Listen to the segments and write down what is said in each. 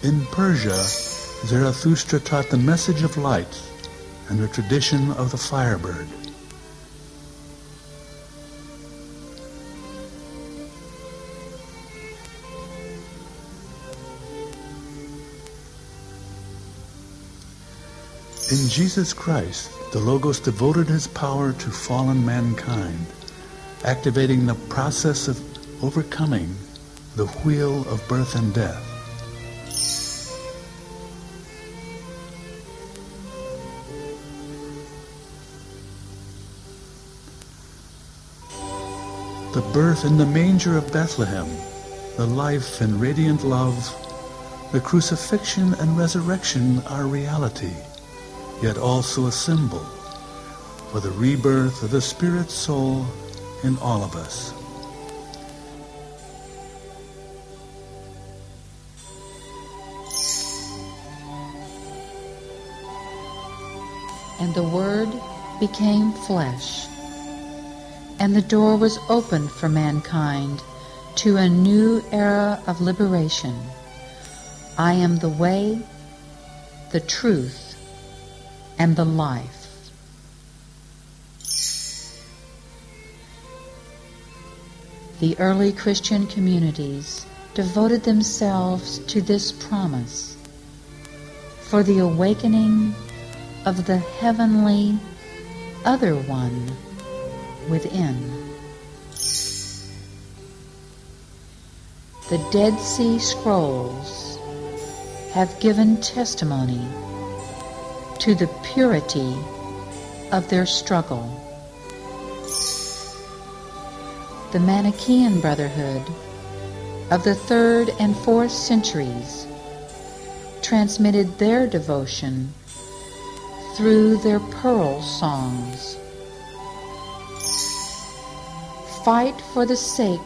In Persia, Zarathustra taught the message of light and the tradition of the firebird. In Jesus Christ, the Logos devoted his power to fallen mankind, activating the process of overcoming the wheel of birth and death. The birth in the manger of Bethlehem, the life and radiant love, the crucifixion and resurrection are reality, yet also a symbol for the rebirth of the spirit soul in all of us. And the Word became flesh, and the door was opened for mankind to a new era of liberation. I am the way, the truth, and the life. The early Christian communities devoted themselves to this promise for the awakening of the heavenly other one within. The Dead Sea Scrolls have given testimony to the purity of their struggle. The Manichaean Brotherhood of the 3rd and 4th centuries transmitted their devotion through their pearl songs. Fight for the sake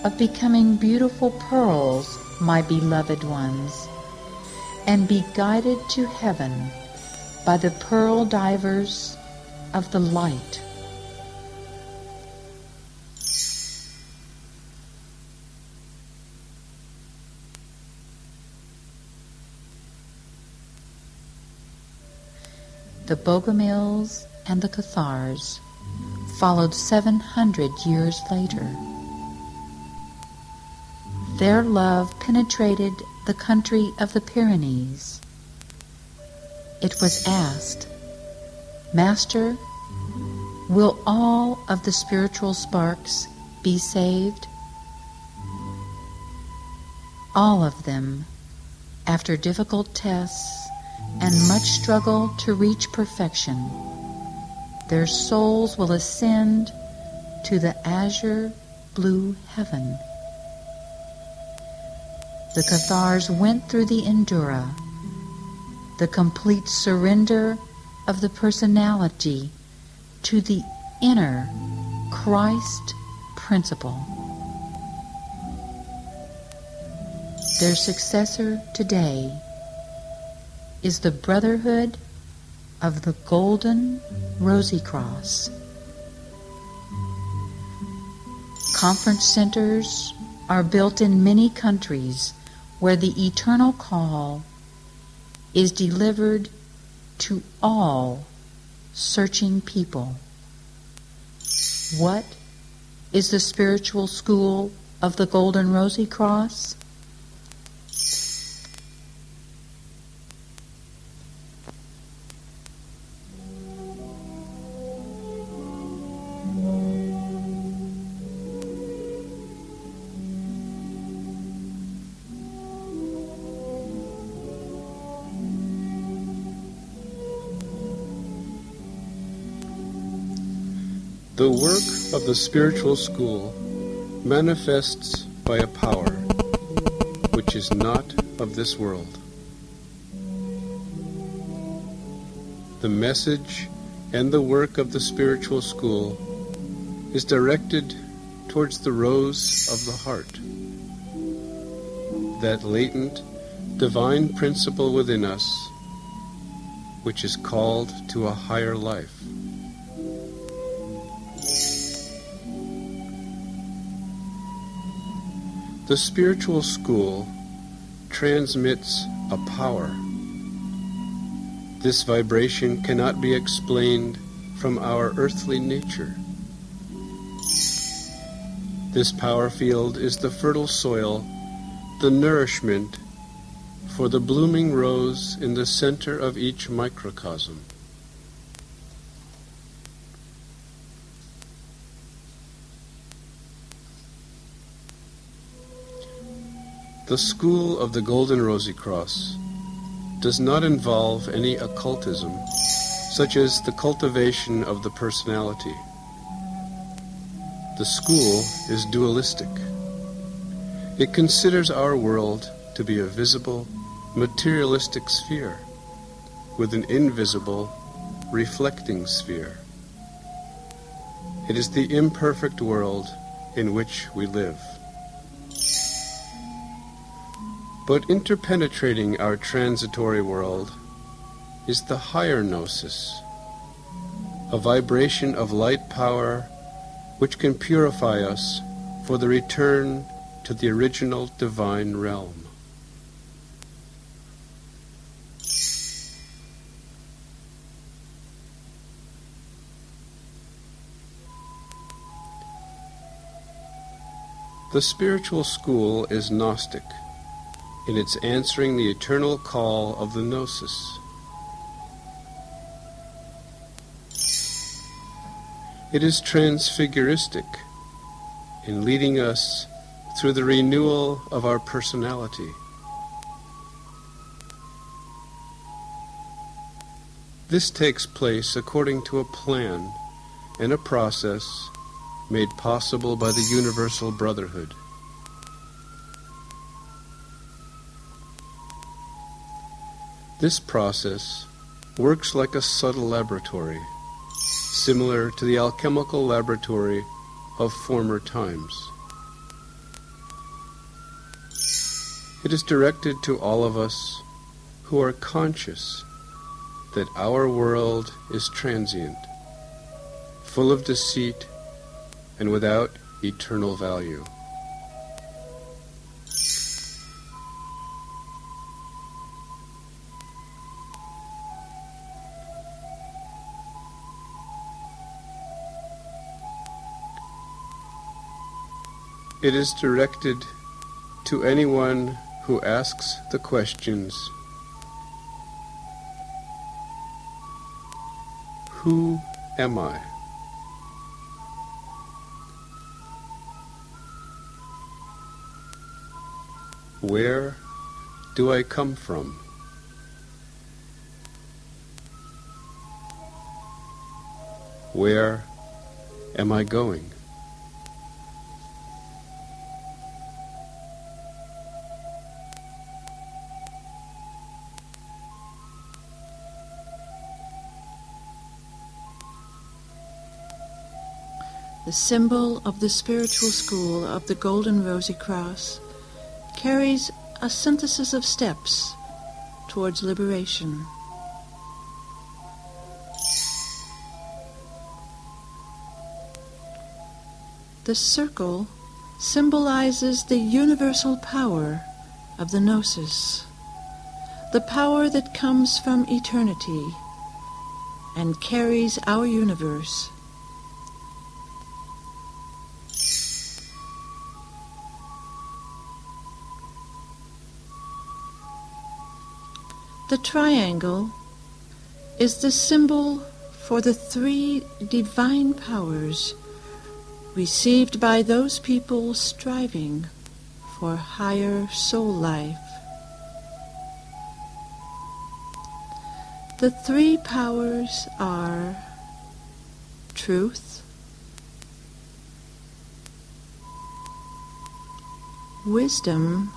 of becoming beautiful pearls, my beloved ones, and be guided to heaven by the pearl divers of the light. The Bogomils and the Cathars followed 700 years later. Their love penetrated the country of the Pyrenees. It was asked, Master, will all of the spiritual sparks be saved? All of them, after difficult tests and much struggle to reach perfection, their souls will ascend to the azure blue heaven. The Cathars went through the Endura, the complete surrender of the personality to the inner Christ principle. Their successor today is the Brotherhood of the Golden Rosicrucian. Conference centers are built in many countries where the eternal call is delivered to all searching people. What is the spiritual school of the Golden Rosicrucian? The work of the spiritual school manifests by a power which is not of this world. The message and the work of the spiritual school is directed towards the rose of the heart, that latent divine principle within us which is called to a higher life. The spiritual school transmits a power. This vibration cannot be explained from our earthly nature. This power field is the fertile soil, the nourishment for the blooming rose in the center of each microcosm. The school of the Golden Rosicrucian does not involve any occultism, such as the cultivation of the personality. The school is dualistic. It considers our world to be a visible, materialistic sphere with an invisible, reflecting sphere. It is the imperfect world in which we live. But interpenetrating our transitory world is the higher gnosis, a vibration of light power which can purify us for the return to the original divine realm. The spiritual school is Gnostic in its answering the eternal call of the gnosis. It is transfiguristic in leading us through the renewal of our personality. This takes place according to a plan and a process made possible by the universal brotherhood. This process works like a subtle laboratory, similar to the alchemical laboratory of former times. It is directed to all of us who are conscious that our world is transient, full of deceit, and without eternal value. It is directed to anyone who asks the questions, who am I? Where do I come from? Where am I going? The symbol of the spiritual school of the Golden Rosicrucian carries a synthesis of steps towards liberation. The circle symbolizes the universal power of the gnosis, the power that comes from eternity and carries our universe. The triangle is the symbol for the three divine powers received by those people striving for higher soul life. The three powers are truth, wisdom,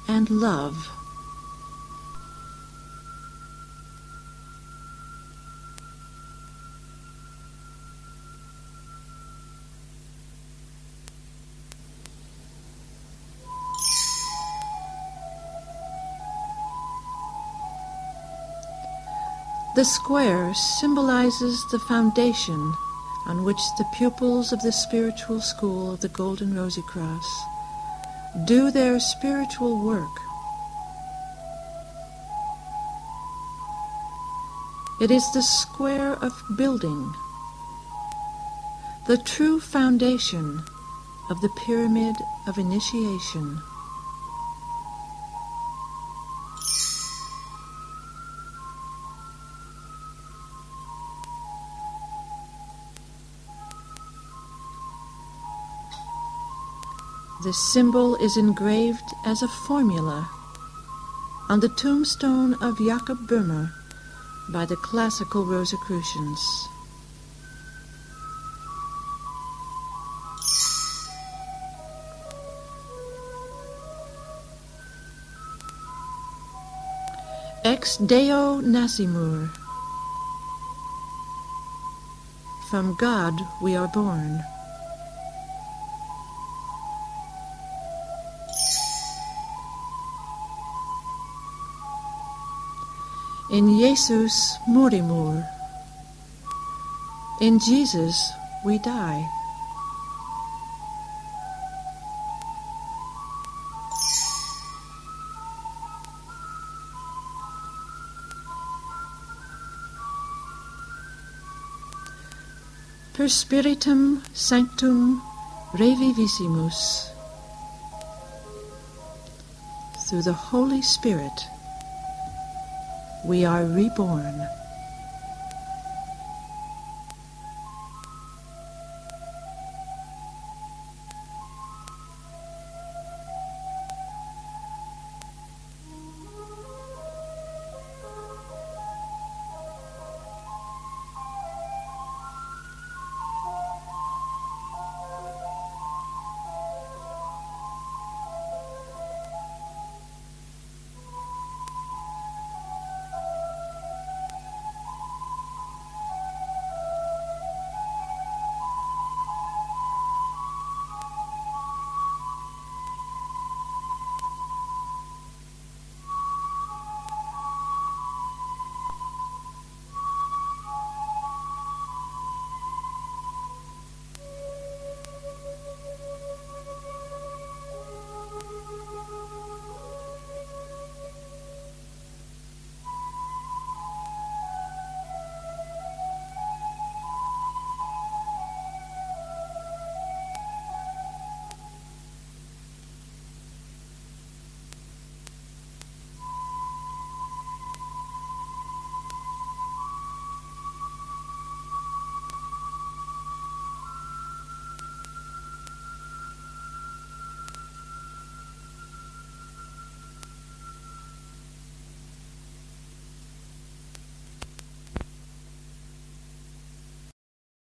and love. The square symbolizes the foundation on which the pupils of the spiritual school of the Golden Rosicrucian do their spiritual work. It is the square of building, the true foundation of the pyramid of initiation. This symbol is engraved as a formula on the tombstone of Jacob Böhmer by the classical Rosicrucians. Ex Deo Nascimur. From God we are born. In Jesus morimur. In Jesus we die. Per spiritum sanctum revivissimus. Through the Holy Spirit we are reborn.